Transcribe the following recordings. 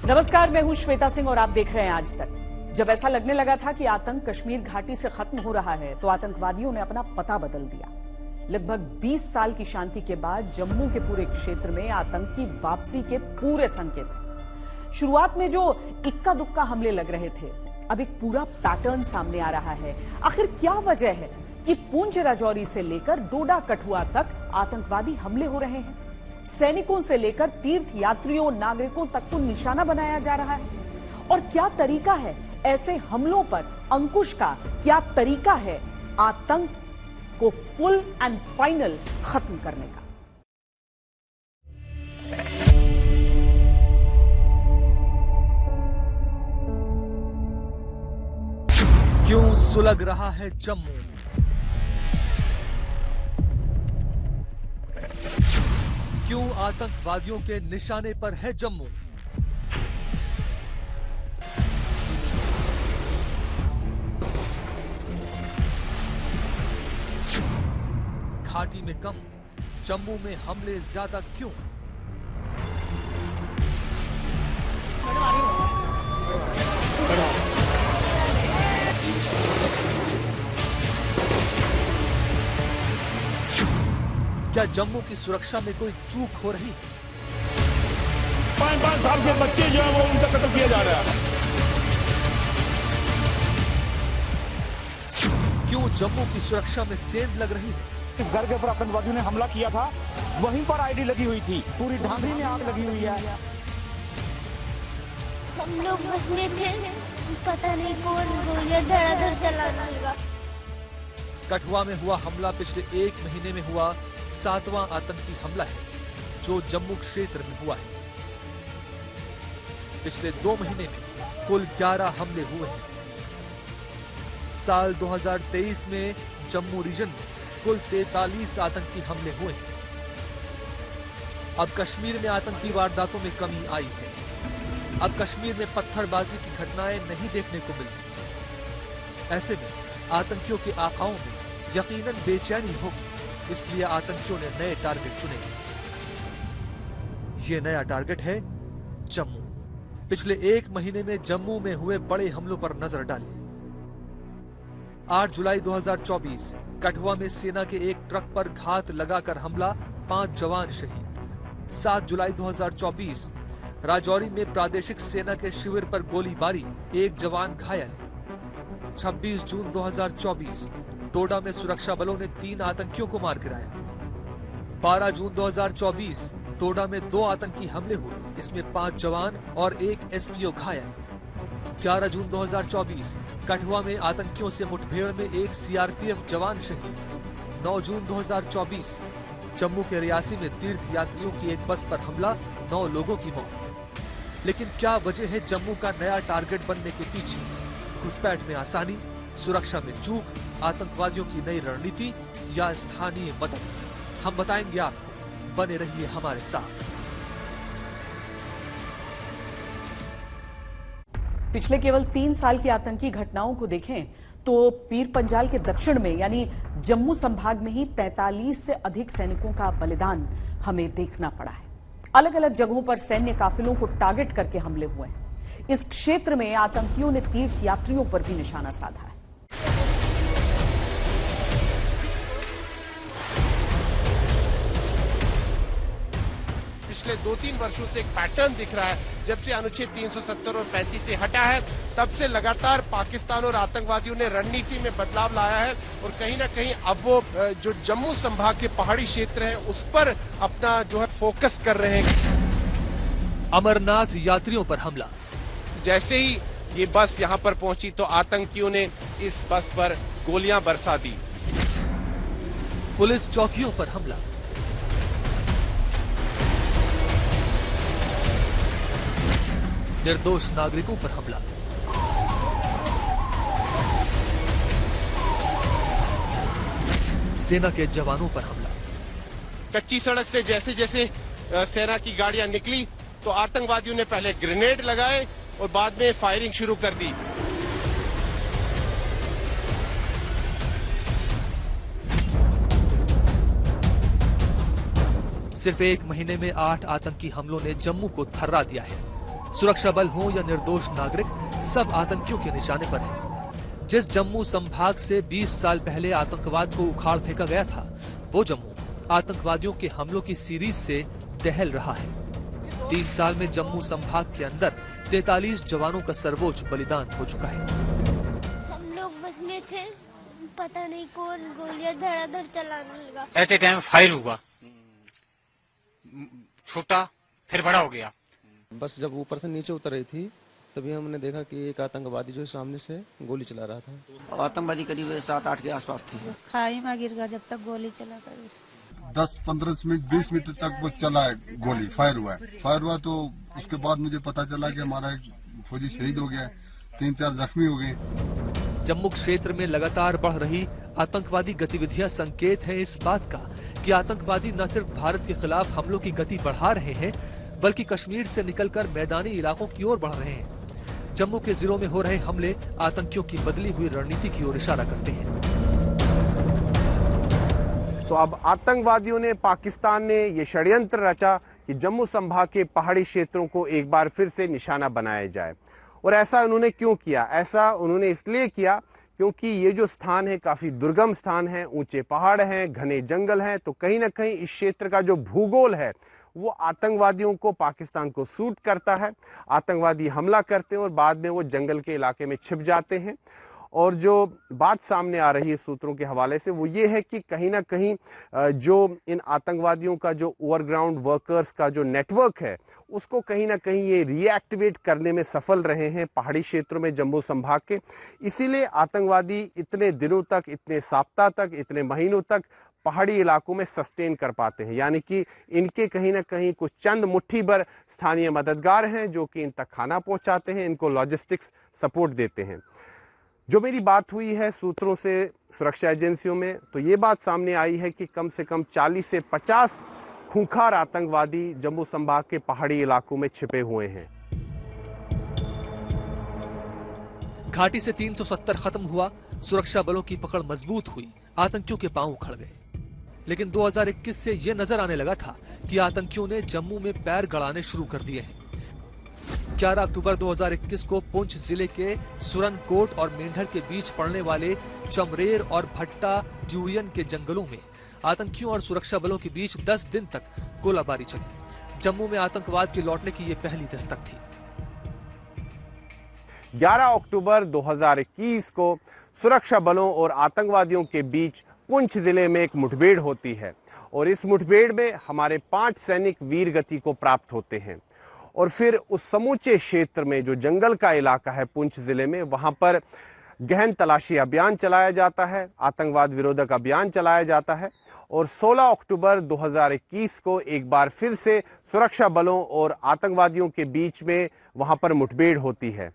नमस्कार, मैं हूं श्वेता सिंह और आप देख रहे हैं आज तक। जब ऐसा लगने लगा था कि आतंक कश्मीर घाटी से खत्म हो रहा है, तो आतंकवादियों ने अपना पता बदल दिया। लगभग 20 साल की शांति के बाद जम्मू के पूरे क्षेत्र में आतंक की वापसी के पूरे संकेत हैं। शुरुआत में जो इक्का दुक्का हमले लग रहे थे, अब एक पूरा पैटर्न सामने आ रहा है। आखिर क्या वजह है कि पूंछ राजौरी से लेकर डोडा कठुआ तक आतंकवादी हमले हो रहे हैं? सैनिकों से लेकर तीर्थ यात्रियों, नागरिकों तक को निशाना बनाया जा रहा है। और क्या तरीका है ऐसे हमलों पर अंकुश का? क्या तरीका है आतंक को फुल एंड फाइनल खत्म करने का? क्यों सुलग रहा है जम्मू? क्यों आतंकवादियों के निशाने पर है जम्मू? घाटी में कम, जम्मू में हमले ज्यादा क्यों? क्या जम्मू की सुरक्षा में कोई चूक हो रही है? 5 साल के बच्चे जो है वो उनका कत्ल किया जा रहा है। क्यों जम्मू की सुरक्षा में सेंध लग रही है? इस घर के ऊपर आतंकवादियों ने हमला किया था, वहीं पर आईडी लगी हुई थी, पूरी ढांढी में आग लगी हुई है। हम लोग बस में थे, पता नहीं कौन गोलियां धड़ाधड़ चलाने लगा। कठुआ में हुआ हमला पिछले 1 महीने में हुआ 7वां आतंकी हमला है जो जम्मू क्षेत्र में हुआ है। पिछले 2 महीने में कुल 11 हमले हुए हैं। साल 2023 में जम्मू रीजन में कुल 43 आतंकी हमले हुए हैं। अब कश्मीर में आतंकी वारदातों में कमी आई है। अब कश्मीर में पत्थरबाजी की घटनाएं नहीं देखने को मिलती। ऐसे में आतंकियों के आकाओं में यकीनन बेचैनी होगी, इसलिए आतंकियों ने नए टारगेट चुने। ये नया टारगेट है जम्मू। पिछले 1 महीने में जम्मू में हुए बड़े हमलों पर नजर डालिए। 8 जुलाई 2024 कठुआ में सेना के एक ट्रक पर घात लगाकर हमला, 5 जवान शहीद। 7 जुलाई 2024 राजौरी में प्रादेशिक सेना के शिविर पर गोलीबारी, 1 जवान घायल। 26 जून 2024 डोडा में सुरक्षा बलों ने 3 आतंकियों को मार गिराया। 12 जून 2024 डोडा में 2 आतंकी हमले हुए, इसमें 5 जवान और 1 एसपीओ घायल। 11 जून 2024 कठुआ में आतंकियों से मुठभेड़ में 1 सीआरपीएफ जवान शहीद। 9 जून 2024 जम्मू के रियासी में तीर्थ यात्रियों की एक बस पर हमला, 9 लोगों की मौत। लेकिन क्या वजह है जम्मू का नया टारगेट बनने के पीछे? घुसपैठ में आसानी, सुरक्षा में चूक, आतंकवादियों की नई रणनीति या स्थानीय मदद? हम बताएंगे आपको, बने रहिए हमारे साथ। पिछले केवल 3 साल की आतंकी घटनाओं को देखें तो पीर पंजाल के दक्षिण में यानी जम्मू संभाग में ही 43 से अधिक सैनिकों का बलिदान हमें देखना पड़ा है। अलग अलग जगहों पर सैन्य काफिलों को टारगेट करके हमले हुए हैं। इस क्षेत्र में आतंकियों ने तीर्थ यात्रियों पर भी निशाना साधा है। पिछले 2-3 वर्षों से एक पैटर्न दिख रहा है। जब से अनुच्छेद 370 और 35 से हटा है, तब से लगातार पाकिस्तान और आतंकवादियों ने रणनीति में बदलाव लाया है और कहीं ना कहीं अब वो जो जम्मू संभाग के पहाड़ी क्षेत्र हैं उस पर अपना जो है फोकस कर रहे हैं। अमरनाथ यात्रियों पर हमला। जैसे ही ये बस यहाँ पर पहुंची तो आतंकियों ने इस बस पर गोलियां बरसा दी। पुलिस चौकियों पर हमला। निर्दोष नागरिकों पर हमला। सेना के जवानों पर हमला। कच्ची सड़क से जैसे जैसे सेना की गाड़ियां निकली तो आतंकवादियों ने पहले ग्रेनेड लगाए और बाद में फायरिंग शुरू कर दी। सिर्फ 1 महीने में 8 आतंकी हमलों ने जम्मू को थर्रा दिया है। सुरक्षा बल हो या निर्दोष नागरिक, सब आतंकियों के निशाने पर हैं। जिस जम्मू संभाग से 20 साल पहले आतंकवाद को उखाड़ फेंका गया था, वो जम्मू आतंकवादियों के हमलों की सीरीज से दहल रहा है। 3 साल में जम्मू संभाग के अंदर 43 जवानों का सर्वोच्च बलिदान हो चुका है। हम लोग बस में थे, पता नहीं कौन गोलियां धड़ाधड़ चलाने लगा। एट ए टाइम फायर हुआ, छोटा फिर बड़ा हो गया। बस जब ऊपर से नीचे उतर रही थी तभी हमने देखा कि एक आतंकवादी जो सामने से गोली चला रहा था। आतंकवादी करीब 7-8 के आसपास थी। खाई में गिर गया जब तक गोली चला कर। 10-15 मिनट 20 मिनट तक वो चला है, गोली फायर हुआ तो उसके बाद मुझे पता चला कि हमारा एक फौजी शहीद हो गया, 3-4 जख्मी हो गए। जम्मू क्षेत्र में लगातार बढ़ रही आतंकवादी गतिविधियां संकेत हैं इस बात का कि आतंकवादी न सिर्फ भारत के खिलाफ हमलों की गति बढ़ा रहे हैं, बल्कि कश्मीर से निकलकर मैदानी इलाकों की ओर बढ़ रहे हैं। जम्मू के जिलों में हो रहे हमले आतंकियों की बदली हुई रणनीति की ओर इशारा करते हैं। तो अब आतंकवादियों ने, पाकिस्तान ने ये षड्यंत्र रचा कि जम्मू संभाग के पहाड़ी क्षेत्रों को एक बार फिर से निशाना बनाया जाए। और ऐसा उन्होंने क्यों किया? ऐसा उन्होंने इसलिए किया क्योंकि ये जो स्थान है काफी दुर्गम स्थान है, ऊंचे पहाड़ हैं, घने जंगल हैं, तो कहीं ना कहीं इस क्षेत्र का जो भूगोल है वो आतंकवादियों को, पाकिस्तान को सूट करता है। आतंकवादी हमला करते हैं और बाद में वो जंगल के इलाके में छिप जाते हैं। और जो बात सामने आ रही है सूत्रों के हवाले से वो ये है कि कहीं ना कहीं जो इन आतंकवादियों का जो ओवरग्राउंड वर्कर्स का जो नेटवर्क है उसको कहीं ना कहीं ये रीएक्टिवेट करने में सफल रहे हैं पहाड़ी क्षेत्रों में, जम्मू संभाग के। इसीलिए आतंकवादी इतने दिनों तक, इतने सप्ताह तक, इतने महीनों तक पहाड़ी इलाकों में सस्टेन कर पाते हैं। यानी कि इनके कहीं ना कहीं कुछ चंद मुट्ठी भर स्थानीय मददगार हैं जो कि इन तक खाना पहुंचाते हैं, इनको लॉजिस्टिक्स सपोर्ट देते हैं। जो मेरी बात हुई है सूत्रों से सुरक्षा एजेंसियों में, तो ये बात सामने आई है कि कम से कम 40 से 50 खूंखार आतंकवादी जम्मू संभाग के पहाड़ी इलाकों में छिपे हुए हैं। घाटी से 370 खत्म हुआ, सुरक्षा बलों की पकड़ मजबूत हुई, आतंकियों के पांव उखड़ गए। लेकिन 2021 से यह नजर आने लगा था कि आतंकियों ने जम्मू में पैर गड़ाने शुरू कर दिए हैं। 11 अक्टूबर 2021 को पुंछ जिले के सुरनकोट और मेंढर के बीच पड़ने वाले चमरेर और भट्टा ड्यूरियन के जंगलों में आतंकियों और सुरक्षा बलों के बीच 10 दिन तक गोलाबारी चली। जम्मू में आतंकवाद के लौटने की यह पहली दस्तक थी। 11 अक्टूबर 2021 को सुरक्षा बलों और आतंकवादियों के बीच पुंछ जिले में एक मुठभेड़ होती है और इस मुठभेड़ में हमारे 5 सैनिक वीर गति को प्राप्त होते हैं। और फिर उस समूचे क्षेत्र में जो जंगल का इलाका है पुंछ जिले में, वहां पर गहन तलाशी अभियान चलाया जाता है, आतंकवाद विरोधक अभियान चलाया जाता है। और 16 अक्टूबर 2021 को एक बार फिर से सुरक्षा बलों और आतंकवादियों के बीच में वहां पर मुठभेड़ होती है।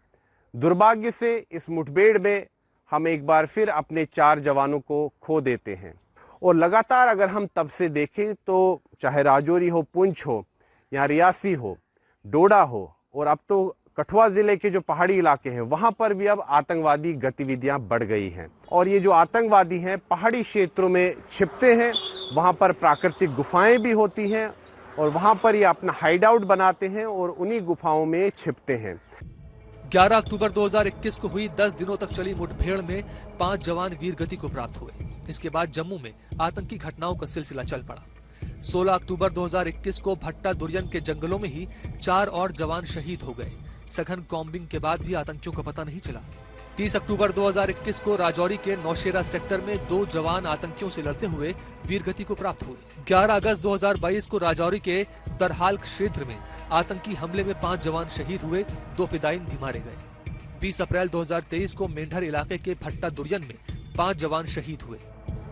दुर्भाग्य से इस मुठभेड़ में हम एक बार फिर अपने 4 जवानों को खो देते हैं। और लगातार अगर हम तब से देखें तो चाहे राजौरी हो, पुंछ हो, या रियासी हो, डोडा हो, और अब तो कठुआ जिले के जो पहाड़ी इलाके हैं वहां पर भी अब आतंकवादी गतिविधियां बढ़ गई हैं। और ये जो आतंकवादी हैं पहाड़ी क्षेत्रों में छिपते हैं, वहां पर प्राकृतिक गुफाएं भी होती हैं और वहां पर ये अपना हाइड आउट बनाते हैं और उन्हीं गुफाओं में छिपते हैं। 11 अक्टूबर 2021 को हुई 10 दिनों तक चली मुठभेड़ में 5 जवान वीर गति को प्राप्त हुए। इसके बाद जम्मू में आतंकी घटनाओं का सिलसिला चल पड़ा। 16 अक्टूबर 2021 को भट्टा दुर्यन के जंगलों में ही 4 और जवान शहीद हो गए। सघन कॉम्बिंग के बाद भी आतंकियों का पता नहीं चला। 30 अक्टूबर 2021 को राजौरी के नौशेरा सेक्टर में 2 जवान आतंकियों से लड़ते हुए वीरगति को प्राप्त हुए। 11 अगस्त 2022 को राजौरी के तरहाल क्षेत्र में आतंकी हमले में 5 जवान शहीद हुए, 2 फिदायीन भी मारे गए। 20 अप्रैल 2023 को मेंढर इलाके के भट्टा दुर्यन में 5 जवान शहीद हुए।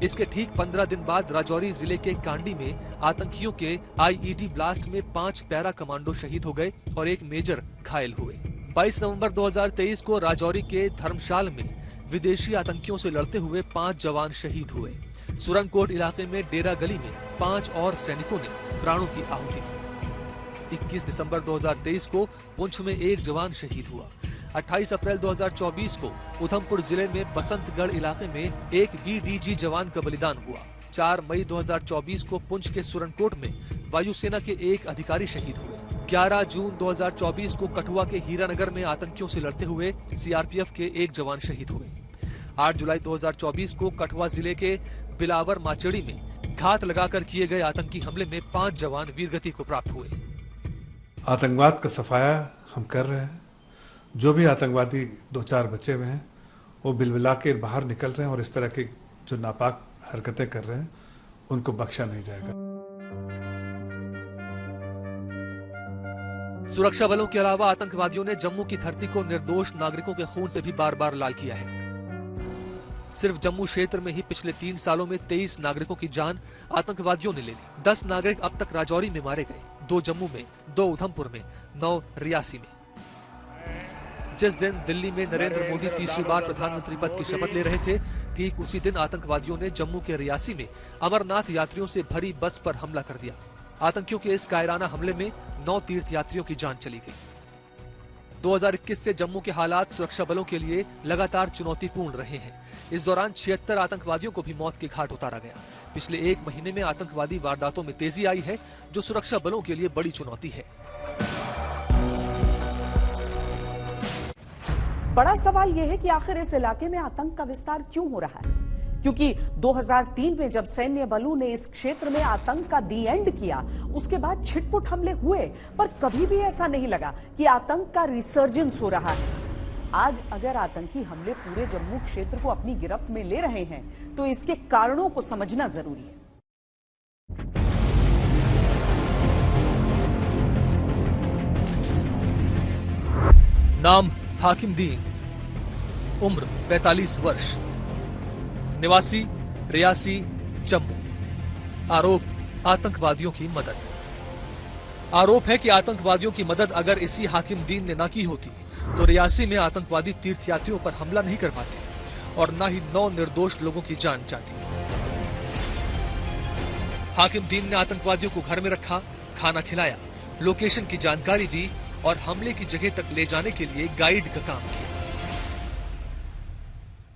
इसके ठीक 15 दिन बाद राजौरी जिले के कांडी में आतंकियों के आईईडी ब्लास्ट में 5 पैरा कमांडो शहीद हो गए और 1 मेजर घायल हुए। 22 नवंबर 2023 को राजौरी के धर्मशाल में विदेशी आतंकियों से लड़ते हुए 5 जवान शहीद हुए। सुरनकोट इलाके में डेरा गली में 5 और सैनिकों ने प्राणों की आहुति दी। 21 दिसंबर 2023 को पुंछ में 1 जवान शहीद हुआ। 28 अप्रैल 2024 को उधमपुर जिले में बसंतगढ़ इलाके में 1 बीडीजी जवान का बलिदान हुआ। 4 मई 2024 को पुंछ के सुरनकोट में वायुसेना के 1 अधिकारी शहीद हुए। 11 जून 2024 को कठुआ के हीरानगर में आतंकियों से लड़ते हुए सीआरपीएफ के एक जवान शहीद हुए। 8 जुलाई 2024 को कठुआ जिले के बिलावर माचेड़ी में घात लगाकर किए गए आतंकी हमले में 5 जवान वीरगति को प्राप्त हुए। आतंकवाद का सफाया हम कर रहे हैं। जो भी आतंकवादी 2-4 बचे हुए हैं वो बिलबिला के बाहर निकल रहे हैं और इस तरह की जो नापाक हरकतें कर रहे हैं उनको बख्शा नहीं जाएगा। सुरक्षा बलों के अलावा आतंकवादियों ने जम्मू की धरती को निर्दोष नागरिकों के खून से भी बार बार लाल किया है। सिर्फ जम्मू क्षेत्र में ही पिछले 3 सालों में 23 नागरिकों की जान आतंकवादियों ने ले ली। 10 नागरिक अब तक राजौरी में मारे गए, 2 जम्मू में, 2 उधमपुर में, 9 रियासी में। जिस दिन दिल्ली में नरेंद्र मोदी तीसरी बार प्रधानमंत्री पद की शपथ ले रहे थे, ठीक उसी दिन आतंकवादियों ने जम्मू के रियासी में अमरनाथ यात्रियों से भरी बस पर हमला कर दिया। आतंकियों के इस कायराना हमले में 9 तीर्थयात्रियों की जान चली गई। 2021 से जम्मू के हालात सुरक्षा बलों के लिए लगातार चुनौतीपूर्ण रहे हैं। इस दौरान 76 आतंकवादियों को भी मौत के घाट उतारा गया। पिछले 1 महीने में आतंकवादी वारदातों में तेजी आई है, जो सुरक्षा बलों के लिए बड़ी चुनौती है। बड़ा सवाल यह है कि आखिर इस इलाके में आतंक का विस्तार क्यों हो रहा है, क्योंकि 2003 में जब सैन्य बलों ने इस क्षेत्र में आतंक का दी एंड किया, उसके बाद छिटपुट हमले हुए, पर कभी भी ऐसा नहीं लगा कि आतंक का रिसर्जेंस हो रहा है। आज अगर आतंकी हमले पूरे जम्मू क्षेत्र को अपनी गिरफ्त में ले रहे हैं, तो इसके कारणों को समझना जरूरी है। नाम हाकिम दीन, उम्र 45 वर्ष, निवासी रियासी जम्मू। आरोप आतंकवादियों की मदद। आरोप है कि आतंकवादियों की मदद अगर इसी हाकिम दीन ने न की होती तो रियासी में आतंकवादी तीर्थयात्रियों पर हमला नहीं कर पाते और न ही 9 निर्दोष लोगों की जान जाती। हाकिम दीन ने आतंकवादियों को घर में रखा, खाना खिलाया, लोकेशन की जानकारी दी और हमले की जगह तक ले जाने के लिए गाइड का काम किया।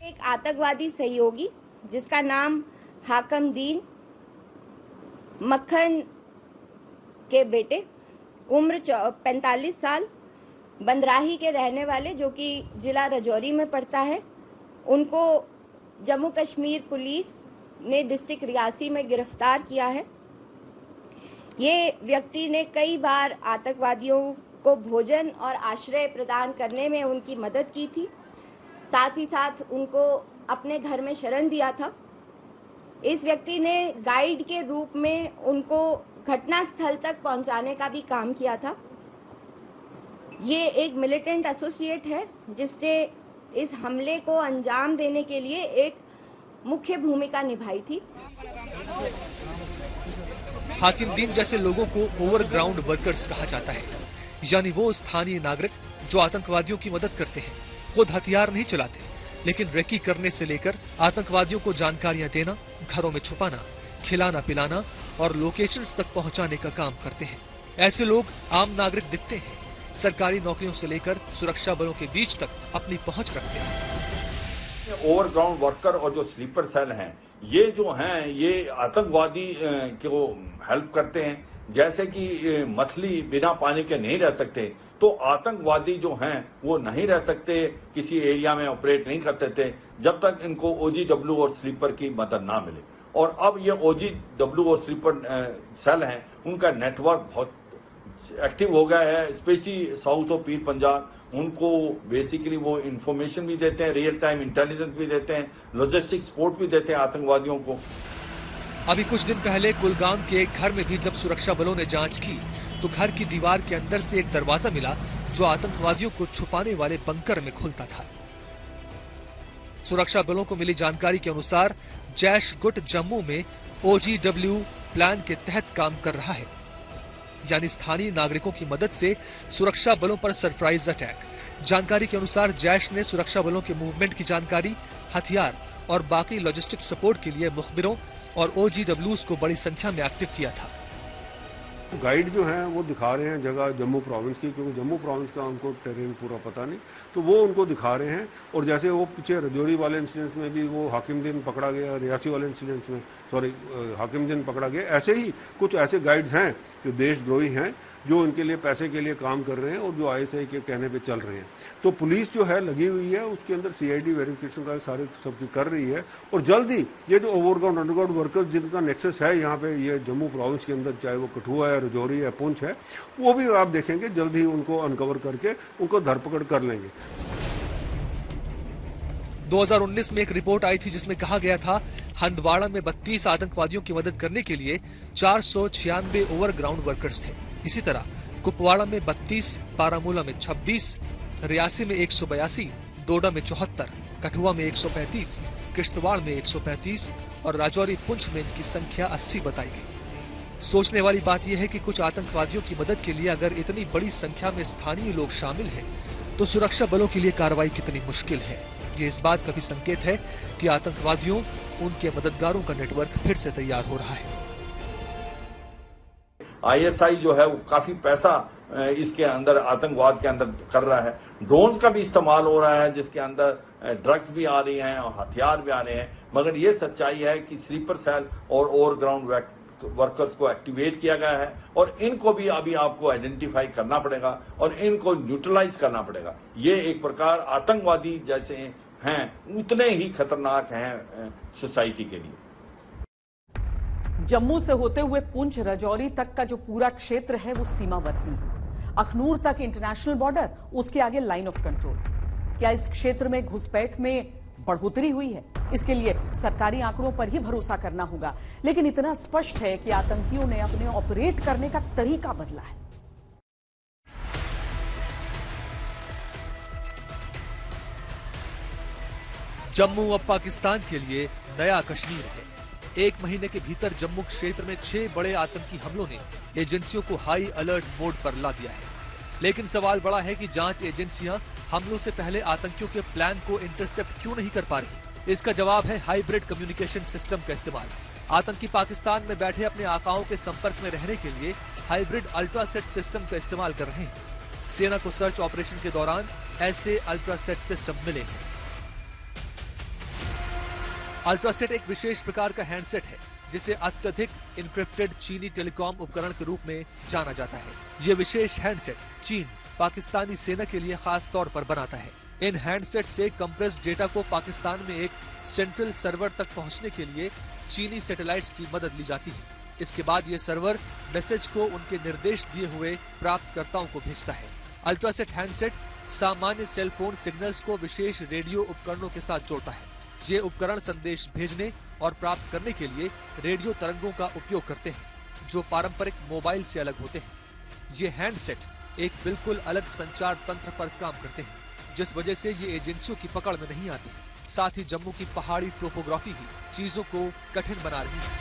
एक आतंकवादी सहयोगी जिसका नाम हाकिम दीन मक्खन के बेटे, उम्र 45 साल, बंदराही के रहने वाले, जो कि जिला राजौरी में पड़ता है, उनको जम्मू कश्मीर पुलिस ने डिस्ट्रिक्ट रियासी में गिरफ्तार किया है। ये व्यक्ति ने कई बार आतंकवादियों को भोजन और आश्रय प्रदान करने में उनकी मदद की थी, साथ ही साथ उनको अपने घर में शरण दिया था। इस व्यक्ति ने गाइड के रूप में उनको घटना स्थल तक पहुंचाने का भी काम किया था। ये एक मिलिटेंट एसोसिएट है जिसने इस हमले को अंजाम देने के लिए एक मुख्य भूमिका निभाई थी। हाकिम दीन जैसे लोगों को ओवरग्राउंड वर्कर्स कहा जाता है, यानी वो स्थानीय नागरिक जो आतंकवादियों की मदद करते हैं, खुद हथियार नहीं चलाते, लेकिन रेकी करने से लेकर आतंकवादियों को जानकारियां देना, घरों में छुपाना, खिलाना पिलाना और लोकेशंस तक पहुंचाने का काम करते हैं। ऐसे लोग आम नागरिक दिखते हैं, सरकारी नौकरियों से लेकर सुरक्षा बलों के बीच तक अपनी पहुंच रखते हैं। ओवरग्राउंड वर्कर और जो स्लीपर सेल हैं, ये जो हैं ये आतंकवादी को हेल्प करते हैं। जैसे कि मछली बिना पानी के नहीं रह सकते, तो आतंकवादी जो हैं वो नहीं रह सकते, किसी एरिया में ऑपरेट नहीं करते थे जब तक इनको OGW और स्लीपर की मदद ना मिले। और अब ये OGW और स्लीपर सेल हैं, उनका नेटवर्क बहुत एक्टिव हो गया है, स्पेशली साउथ ऑफ पीर पंजाब। उनको बेसिकली वो इंफॉर्मेशन भी देते हैं, रियल टाइम इंटेलिजेंस भी देते हैं, लॉजिस्टिक सपोर्ट भी देते हैं आतंकवादियों को। अभी कुछ दिन पहले कुलगाम के एक घर में भी जब सुरक्षा बलों ने जांच की तो घर की दीवार के अंदर से एक दरवाजा मिला जो आतंकवादियों को छुपाने वाले बंकर में खुलता था। सुरक्षा बलों को मिली जानकारी के अनुसार जैश गुट जम्मू में OGW प्लान के तहत काम कर रहा है, यानी स्थानीय नागरिकों की मदद से सुरक्षा बलों पर सरप्राइज अटैक। जानकारी के अनुसार जैश ने सुरक्षा बलों के मूवमेंट की जानकारी, हथियार और बाकी लॉजिस्टिक सपोर्ट के लिए मुखबिरों और OGWs को बड़ी संख्या में एक्टिव किया था। गाइड जो हैं वो दिखा रहे हैं जगह जम्मू प्रोविंस की, क्योंकि जम्मू प्रोविंस का उनको टेरेन पूरा पता नहीं, तो वो उनको दिखा रहे हैं। और जैसे वो पीछे राजौरी वाले इंसिडेंट्स में भी वो हाकिम दीन पकड़ा गया, रियासी वाले इंसिडेंट्स में हाकिम दीन पकड़ा गया, ऐसे ही कुछ ऐसे गाइड्स हैं जो देशद्रोही हैं, जो इनके लिए पैसे के लिए काम कर रहे हैं और जो ISI के कहने पे चल रहे हैं। तो पुलिस जो है लगी हुई है, उसके अंदर CID वेरिफिकेशन का सारे सबकी कर रही है और जल्द ही ये जो ओवरग्राउंड अंडरग्राउंड वर्कर्स जिनका नेक्सस है यहाँ पे ये जम्मू प्रोविंस के अंदर, चाहे वो कठुआ है, राजौरी है, पुंछ है, वो भी आप देखेंगे जल्द ही उनको अनकवर करके उनको धरपकड़ कर लेंगे। 2019 में एक रिपोर्ट आई थी जिसमें कहा गया था हंदवाड़ा में 32 आतंकवादियों की मदद करने के लिए 496 ओवरग्राउंड वर्कर्स थे। इसी तरह कुपवाड़ा में 32, बारामूला में 26, रियासी में 182, डोडा में 74, कठुआ में 135, किश्तवाड़ में 135 और राजौरी पुंछ में इनकी संख्या 80 बताई गई। सोचने वाली बात यह है कि कुछ आतंकवादियों की मदद के लिए अगर इतनी बड़ी संख्या में स्थानीय लोग शामिल हैं, तो सुरक्षा बलों के लिए कार्रवाई कितनी मुश्किल है। ये इस बात का भी संकेत है कि आतंकवादियों, उनके मददगारों का नेटवर्क फिर से तैयार हो रहा है। ISI जो है वो काफी पैसा इसके अंदर आतंकवाद के अंदर कर रहा है। ड्रोन्स का भी इस्तेमाल हो रहा है जिसके अंदर ड्रग्स भी आ रही हैं और हथियार भी आ रहे हैं। मगर ये सच्चाई है कि स्लीपर सेल और ओवरग्राउंड वर्कर्स को एक्टिवेट किया गया है और इनको भी अभी आपको आइडेंटिफाई करना पड़ेगा और इनको न्यूट्रलाइज करना पड़ेगा। ये एक प्रकार आतंकवादी जैसे हैं उतने ही खतरनाक हैं सोसाइटी के लिए। जम्मू से होते हुए पुंछ राजौरी तक का जो पूरा क्षेत्र है वो सीमावर्ती है। अखनूर तक इंटरनेशनल बॉर्डर, उसके आगे लाइन ऑफ कंट्रोल। क्या इस क्षेत्र में घुसपैठ में बढ़ोतरी हुई है? इसके लिए सरकारी आंकड़ों पर ही भरोसा करना होगा, लेकिन इतना स्पष्ट है कि आतंकियों ने अपने ऑपरेट करने का तरीका बदला है। जम्मू अब पाकिस्तान के लिए नया कश्मीर है। 1 महीने के भीतर जम्मू क्षेत्र में 6 बड़े आतंकी हमलों ने एजेंसियों को हाई अलर्ट मोड पर ला दिया है। लेकिन सवाल बड़ा है कि जांच एजेंसियां हमलों से पहले आतंकियों के प्लान को इंटरसेप्ट क्यों नहीं कर पा रही? इसका जवाब है हाइब्रिड कम्युनिकेशन सिस्टम का इस्तेमाल। आतंकी पाकिस्तान में बैठे अपने आकाओं के संपर्क में रहने के लिए हाइब्रिड अल्ट्रासेट सिस्टम का इस्तेमाल कर रहे हैं। सेना को सर्च ऑपरेशन के दौरान ऐसे अल्ट्रासेट सिस्टम मिले हैं। अल्ट्रासेट एक विशेष प्रकार का हैंडसेट है जिसे अत्यधिक इनक्रिप्टेड चीनी टेलीकॉम उपकरण के रूप में जाना जाता है। ये विशेष हैंडसेट चीन पाकिस्तानी सेना के लिए खास तौर पर बनाता है। इन हैंडसेट से कंप्रेस डेटा को पाकिस्तान में एक सेंट्रल सर्वर तक पहुंचने के लिए चीनी सैटेलाइट्स की मदद ली जाती है। इसके बाद ये सर्वर मैसेज को उनके निर्देश दिए हुए प्राप्तकर्ताओं को भेजता है। अल्ट्रासेट हैंडसेट सामान्य सेल फोन सिग्नल्स को विशेष रेडियो उपकरणों के साथ जोड़ता है। ये उपकरण संदेश भेजने और प्राप्त करने के लिए रेडियो तरंगों का उपयोग करते हैं जो पारंपरिक मोबाइल से अलग होते हैं। ये हैंडसेट एक बिल्कुल अलग संचार तंत्र पर काम करते हैं, जिस वजह से ये एजेंसियों की पकड़ में नहीं आती। साथ ही जम्मू की पहाड़ी टोपोग्राफी भी चीजों को कठिन बना रही है।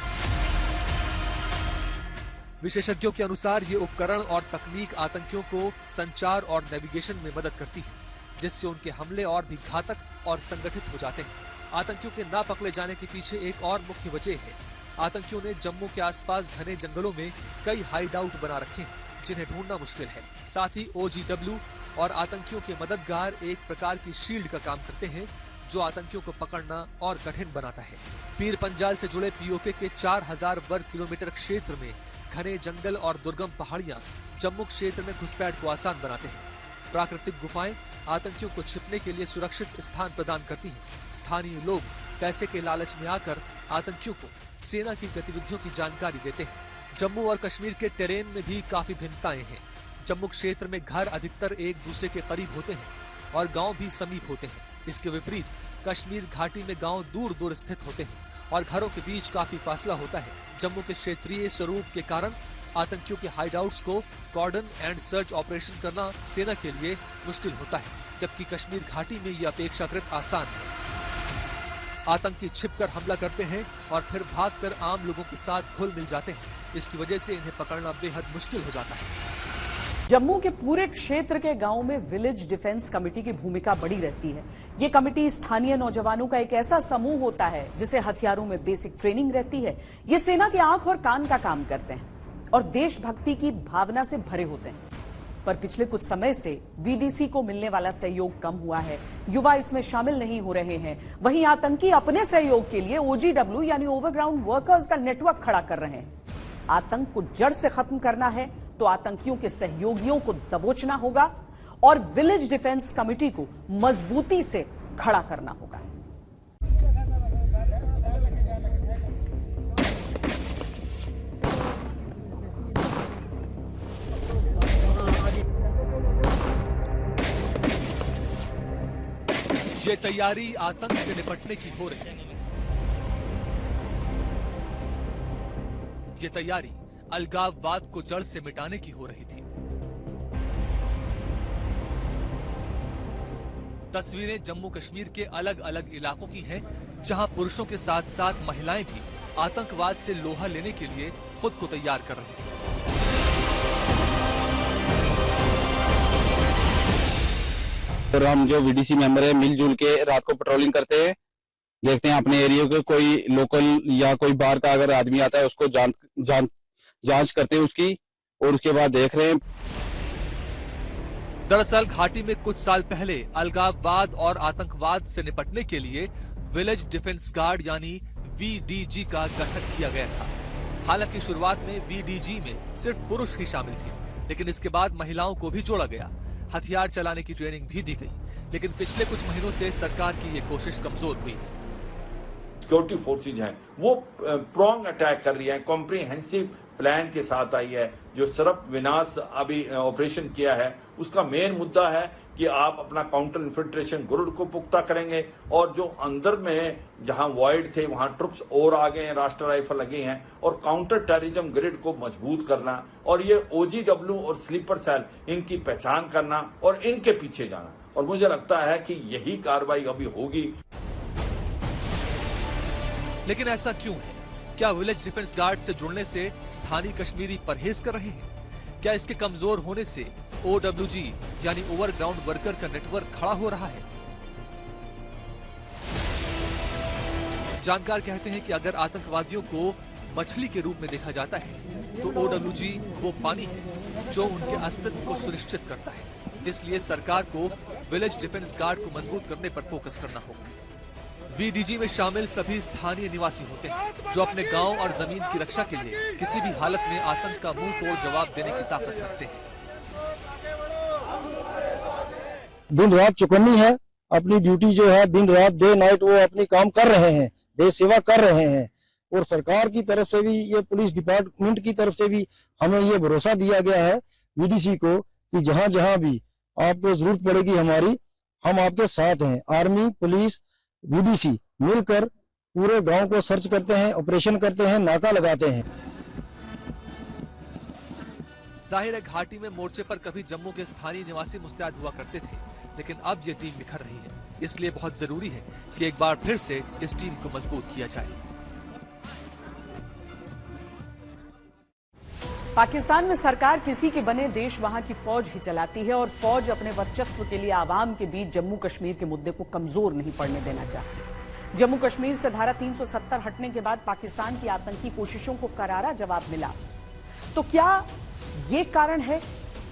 विशेषज्ञों के अनुसार ये उपकरण और तकनीक आतंकियों को संचार और नेविगेशन में मदद करती है, जिससे उनके हमले और भी घातक और संगठित हो जाते हैं। आतंकियों के ना पकड़े जाने के पीछे एक और मुख्य वजह है, आतंकियों ने जम्मू के आसपास घने जंगलों में कई हाइड आउट बना रखे हैं जिन्हें ढूंढना मुश्किल है। साथ ही OGW और आतंकियों के मददगार एक प्रकार की शील्ड का काम करते हैं जो आतंकियों को पकड़ना और कठिन बनाता है। पीर पंजाल से जुड़े POK के 4000 वर्ग किलोमीटर क्षेत्र में घने जंगल और दुर्गम पहाड़ियां जम्मू क्षेत्र में घुसपैठ को आसान बनाते हैं। प्राकृतिक गुफाएं आतंकियों को छिपने के लिए सुरक्षित स्थान प्रदान करती हैं। स्थानीय लोग पैसे के लालच में आकर आतंकियों को सेना की गतिविधियों की जानकारी देते हैं। जम्मू और कश्मीर के टेरेन में भी काफी भिन्नताएं हैं। जम्मू क्षेत्र में घर अधिकतर एक दूसरे के करीब होते हैं और गांव भी समीप होते हैं। इसके विपरीत कश्मीर घाटी में गांव दूर दूर स्थित होते हैं और घरों के बीच काफी फासला होता है। जम्मू के क्षेत्रीय स्वरूप के कारण आतंकियों के हाइडआउट्स को कॉर्डन एंड सर्च ऑपरेशन करना सेना के लिए मुश्किल होता है, जबकि कश्मीर घाटी में ये अपेक्षाकृत आसान है। आतंकी छिपकर हमला करते हैं और फिर भागकर आम लोगों के साथ घुल मिल जाते हैं। इसकी वजह से इन्हें पकड़ना बेहद मुश्किल हो जाता है। जम्मू के पूरे क्षेत्र के गांवों में विलेज डिफेंस कमेटी की भूमिका बड़ी रहती है। ये कमेटी स्थानीय नौजवानों का एक ऐसा समूह होता है जिसे हथियारों में बेसिक ट्रेनिंग रहती है। ये सेना की आंख और कान का काम करते हैं और देशभक्ति की भावना से भरे होते हैं। पर पिछले कुछ समय से VDC को मिलने वाला सहयोग कम हुआ है। युवा इसमें शामिल नहीं हो रहे हैं। वहीं आतंकी अपने सहयोग के लिए OGW यानी ओवरग्राउंड वर्कर्स का नेटवर्क खड़ा कर रहे हैं। आतंक को जड़ से खत्म करना है तो आतंकियों के सहयोगियों को दबोचना होगा और विलेज डिफेंस कमेटी को मजबूती से खड़ा करना होगा। ये तैयारी आतंक से निपटने की हो रही है। ये तैयारी अलगाववाद को जड़ से मिटाने की हो रही थी। तस्वीरें जम्मू कश्मीर के अलग अलग इलाकों की हैं, जहां पुरुषों के साथ साथ महिलाएं भी आतंकवाद से लोहा लेने के लिए खुद को तैयार कर रही थी। और हम जो वीडीसी मेंबर है मिलजुल के रात को पेट्रोलिंग करते हैं, देखते हैं अपने एरिया के कोई लोकल या कोई बाहर का अगर आदमी आता है उसको जांच करते हैं उसकी, और उसके बाद देख रहे हैं। दरअसल घाटी में कुछ साल पहले अलगाववाद और आतंकवाद से निपटने के लिए विलेज डिफेंस गार्ड यानी वीडीजी का गठन किया गया था। हालांकि शुरुआत में वीडीजी में सिर्फ पुरुष ही शामिल थे, लेकिन इसके बाद महिलाओं को भी जोड़ा गया, हथियार चलाने की ट्रेनिंग भी दी गई। लेकिन पिछले कुछ महीनों से सरकार की ये कोशिश कमजोर हुई है। सिक्योरिटी फोर्सेज हैं वो प्रॉन्ग अटैक कर रही है, कॉम्प्रिहेंसिव प्लान के साथ आई है। जो सर्प विनाश अभी ऑपरेशन किया है उसका मेन मुद्दा है कि आप अपना काउंटर इन्फिल्ट्रेशन ग्रिड को पुख्ता करेंगे, और जो अंदर में जहां वॉइड थे वहां ट्रुप्स और आ गए हैं, राष्ट्र राइफल लगे हैं, और काउंटर टेररिज्म ग्रिड को मजबूत करना, और ये ओजीडब्ल्यू और स्लीपर सेल इनकी पहचान करना और इनके पीछे जाना। और मुझे लगता है कि यही कार्रवाई अभी होगी। लेकिन ऐसा क्यों है? क्या विलेज डिफेंस गार्ड से जुड़ने से स्थानीय कश्मीरी परहेज कर रहे हैं? क्या इसके कमजोर होने से ओडब्ल्यूजी यानी ओवरग्राउंड वर्कर का नेटवर्क खड़ा हो रहा है? जानकार कहते हैं कि अगर आतंकवादियों को मछली के रूप में देखा जाता है तो ओडब्ल्यूजी वो पानी है जो उनके अस्तित्व को सुनिश्चित करता है। इसलिए सरकार को विलेज डिफेंस गार्ड को मजबूत करने पर फोकस करना होगा। वीडीजी में शामिल सभी स्थानीय निवासी होते हैं जो अपने गांव और जमीन की रक्षा के लिए किसी भी हालत में आतंक का मुंह तोड़ जवाब देने की ताकत रखते हैं। दिन रात चौकन्नी है, अपनी ड्यूटी जो है दिन रात डे नाइट वो अपनी काम कर रहे हैं, देश सेवा कर रहे हैं। और सरकार की तरफ से भी, ये पुलिस डिपार्टमेंट की तरफ से भी हमें ये भरोसा दिया गया है वीडीसी को कि जहां जहां भी आपको जरूरत पड़ेगी हमारी, हम आपके साथ हैं। आर्मी, पुलिस, वीडीसी मिलकर पूरे गांव को सर्च करते हैं, ऑपरेशन करते हैं, नाका लगाते हैं। जाहिर है घाटी में मोर्चे पर कभी जम्मू के स्थानीय निवासी मुस्तैद हुआ करते थे, लेकिन अब ये टीम बिखर रही है। इसलिए बहुत जरूरी है कि एक बार फिर से इस टीम को मजबूत किया जाए। पाकिस्तान में सरकार किसी के बने देश वहां की फौज ही चलाती है और फौज अपने वर्चस्व के लिए आवाम के बीच जम्मू कश्मीर के मुद्दे को कमजोर नहीं पड़ने देना चाहती। जम्मू कश्मीर से धारा 370 हटने के बाद पाकिस्तान की आतंकी कोशिशों को करारा जवाब मिला। तो क्या ये कारण है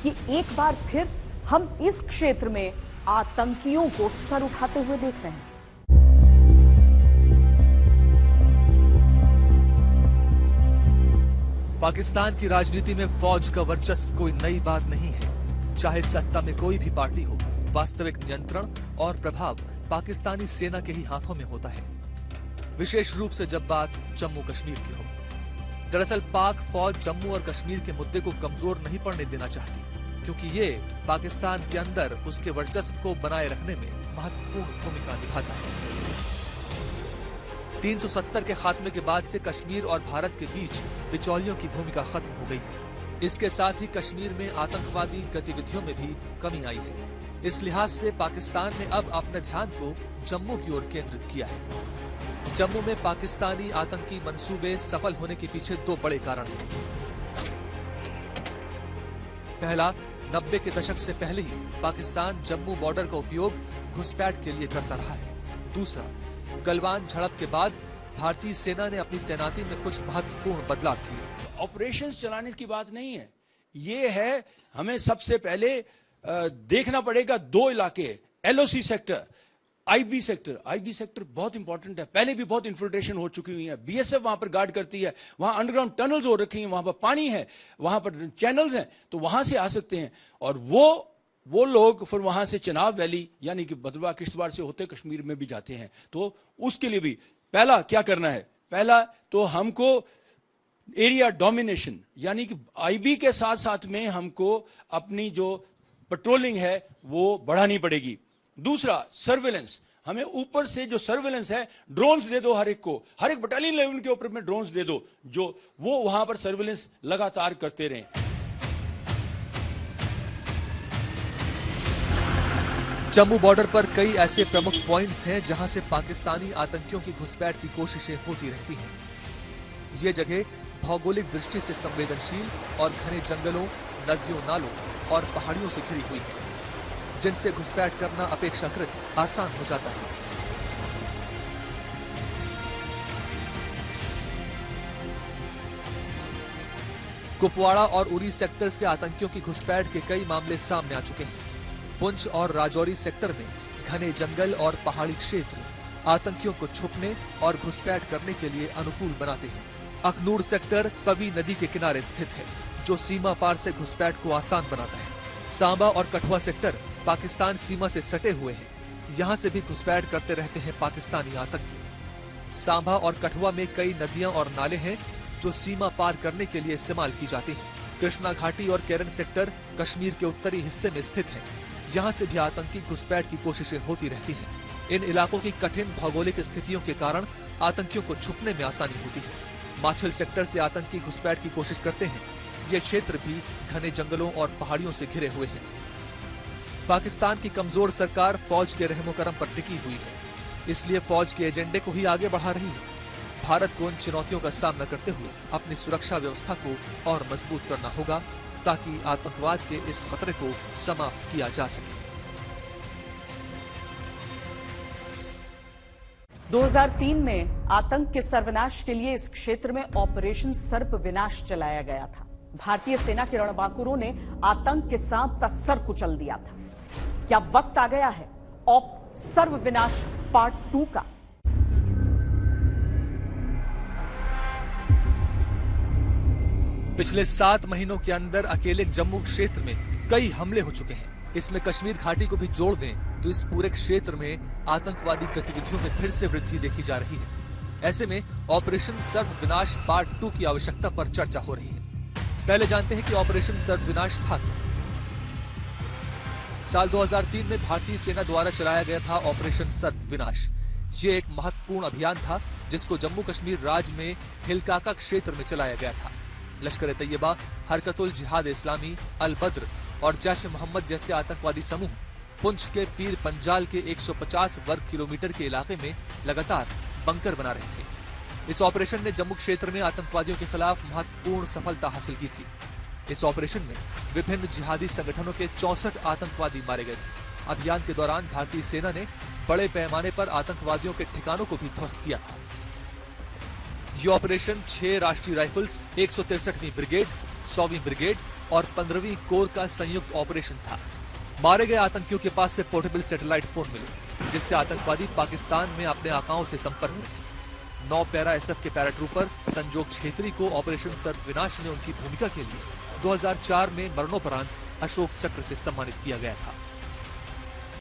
कि एक बार फिर हम इस क्षेत्र में आतंकियों को सर उठाते हुए देख रहे हैं? पाकिस्तान की राजनीति में फौज का वर्चस्व कोई नई बात नहीं है। चाहे सत्ता में कोई भी पार्टी हो, वास्तविक नियंत्रण और प्रभाव पाकिस्तानी सेना के ही हाथों में होता है, विशेष रूप से जब बात जम्मू कश्मीर की हो। दरअसल पाक फौज जम्मू और कश्मीर के मुद्दे को कमजोर नहीं पड़ने देना चाहती, क्योंकि ये पाकिस्तान के अंदर उसके वर्चस्व को बनाए रखने में महत्वपूर्ण भूमिका निभाता है। 370 के खात्मे के बाद से कश्मीर और भारत के बीच बिचौलियों की भूमिका खत्म हो गई है। इसके साथ ही कश्मीर में आतंकवादी गतिविधियों में भी कमी आई है। इस लिहाज से पाकिस्तान ने अब अपने ध्यान को जम्मू की ओर केंद्रित किया है। जम्मू में पाकिस्तानी आतंकी मंसूबे सफल होने के पीछे दो बड़े कारण हैं। पहला, 90 के दशक से पहले ही पाकिस्तान जम्मू बॉर्डर का उपयोग घुसपैठ के लिए करता रहा है। दूसरा, गलवान झड़प के बाद भारतीय सेना ने अपनी तैनाती में कुछ महत्वपूर्ण बदलाव किए। ऑपरेशंस चलाने की बात नहीं है, ये है हमें सबसे पहले देखना पड़ेगा दो इलाके, एलओसी सेक्टर आईबी सेक्टर बहुत इंपॉर्टेंट है। पहले भी बहुत इन्फिल्ट्रेशन हो चुकी हुई है। बीएसएफ वहां पर गार्ड करती है, वहां अंडरग्राउंड टनल्स हो रखी हैं, वहां पर पानी है, वहां पर चैनल्स हैं, तो वहां से आ सकते हैं। और वो लोग फिर वहां से चिनाब वैली यानी कि भद्रवाह किश्तवाड़ से होते कश्मीर में भी जाते हैं। तो उसके लिए भी पहला क्या करना है, पहला तो हमको एरिया डोमिनेशन यानी कि आईबी के साथ साथ में हमको अपनी जो पेट्रोलिंग है वो बढ़ानी पड़ेगी। दूसरा सर्वेलेंस, हमें ऊपर से जो सर्वेलेंस है ड्रोन्स दे दो, हर एक बटालियन लेवल के ऊपर में ड्रोन्स दे दो, जो वो वहां पर सर्वेलेंस लगातार करते रहें। जम्मू बॉर्डर पर कई ऐसे प्रमुख पॉइंट्स हैं जहां से पाकिस्तानी आतंकियों की घुसपैठ की कोशिशें होती रहती हैं। ये जगह भौगोलिक दृष्टि से संवेदनशील और घने जंगलों, नदियों, नालों और पहाड़ियों से घिरी हुई है, जिनसे घुसपैठ करना अपेक्षाकृत आसान हो जाता है। कुपवाड़ा और उरी सेक्टर से आतंकियों की घुसपैठ के कई मामले सामने आ चुके हैं। पुंछ और राजौरी सेक्टर में घने जंगल और पहाड़ी क्षेत्र आतंकियों को छुपने और घुसपैठ करने के लिए अनुकूल बनाते हैं। अखनूर सेक्टर तवी नदी के किनारे स्थित है, जो सीमा पार से घुसपैठ को आसान बनाता है। सांबा और कठुआ सेक्टर पाकिस्तान सीमा से सटे हुए हैं, यहाँ से भी घुसपैठ करते रहते हैं पाकिस्तानी आतंकी। सांबा और कठुआ में कई नदियां और नाले हैं जो सीमा पार करने के लिए इस्तेमाल की जाती हैं। कृष्णा घाटी और केरन सेक्टर कश्मीर के उत्तरी हिस्से में स्थित है, यहाँ से भी आतंकी घुसपैठ की कोशिशें होती रहती हैं। इन इलाकों की कठिन भौगोलिक स्थितियों के कारण आतंकियों को छुपने में आसानी होती है। माछिल सेक्टर से आतंकी घुसपैठ की कोशिश करते हैं। ये क्षेत्र भी घने जंगलों और पहाड़ियों से घिरे हुए हैं। पाकिस्तान की कमजोर सरकार फौज के रहमो करम पर टिकी हुई है, इसलिए फौज के एजेंडे को ही आगे बढ़ा रही है। भारत को इन चुनौतियों का सामना करते हुए अपनी सुरक्षा व्यवस्था को और मजबूत करना होगा, ताकि आतंकवाद के इस खतरे को समाप्त किया जा सके। 2003 में आतंक के सर्वनाश के लिए इस क्षेत्र में ऑपरेशन सर्प विनाश चलाया गया था। भारतीय सेना के रणबांकुरों ने आतंक के सांप का सर कुचल दिया था। क्या वक्त आ गया है ऑप सर्व विनाश पार्ट 2 का? पिछले 7 महीनों के अंदर अकेले जम्मू क्षेत्र में कई हमले हो चुके हैं। इसमें कश्मीर घाटी को भी जोड़ दें तो इस पूरे क्षेत्र में आतंकवादी गतिविधियों में फिर से वृद्धि देखी जा रही है। ऐसे में ऑपरेशन सर्व विनाश पार्ट 2 की आवश्यकता पर चर्चा हो रही है। पहले जानते हैं कि ऑपरेशन सर्व विनाश था क्या। साल 2003 में भारतीय सेना द्वारा चलाया गया था ऑपरेशन सर्व विनाश। ये एक महत्वपूर्ण अभियान था जिसको जम्मू कश्मीर राज्य में हिलकाका क्षेत्र में चलाया गया था। लश्कर ए तैयबा, हरकतुल जिहाद इस्लामी, अल बद्र और जैश मोहम्मद जैसे आतंकवादी समूह पुंछ के पीर पंजाल के 150 वर्ग किलोमीटर के इलाके में लगातार बंकर बना रहे थे। इस ऑपरेशन ने जम्मू क्षेत्र में आतंकवादियों के खिलाफ महत्वपूर्ण सफलता हासिल की थी। इस ऑपरेशन में विभिन्न जिहादी संगठनों के 64 आतंकवादी मारे गए थे। अभियान के दौरान भारतीय सेना ने बड़े पैमाने पर आतंकवादियों के ठिकानों को भी ध्वस्त किया था। ये ऑपरेशन 6 राष्ट्रीय राइफल्स, 163वीं ब्रिगेड, 100वीं ब्रिगेड और 15वीं कोर का संयुक्त ऑपरेशन था। मारे गए आतंकियों के पास से पोर्टेबल सैटेलाइट फोन मिले, जिससे आतंकवादी पाकिस्तान में अपने आकाओं से संपर्क में थे। 9 पैरा एसएफ के पैराट्रूपर संजोग छेत्री को ऑपरेशन सर्व विनाश में उनकी भूमिका के लिए 2004 में मरणोपरांत अशोक चक्र से सम्मानित किया गया था।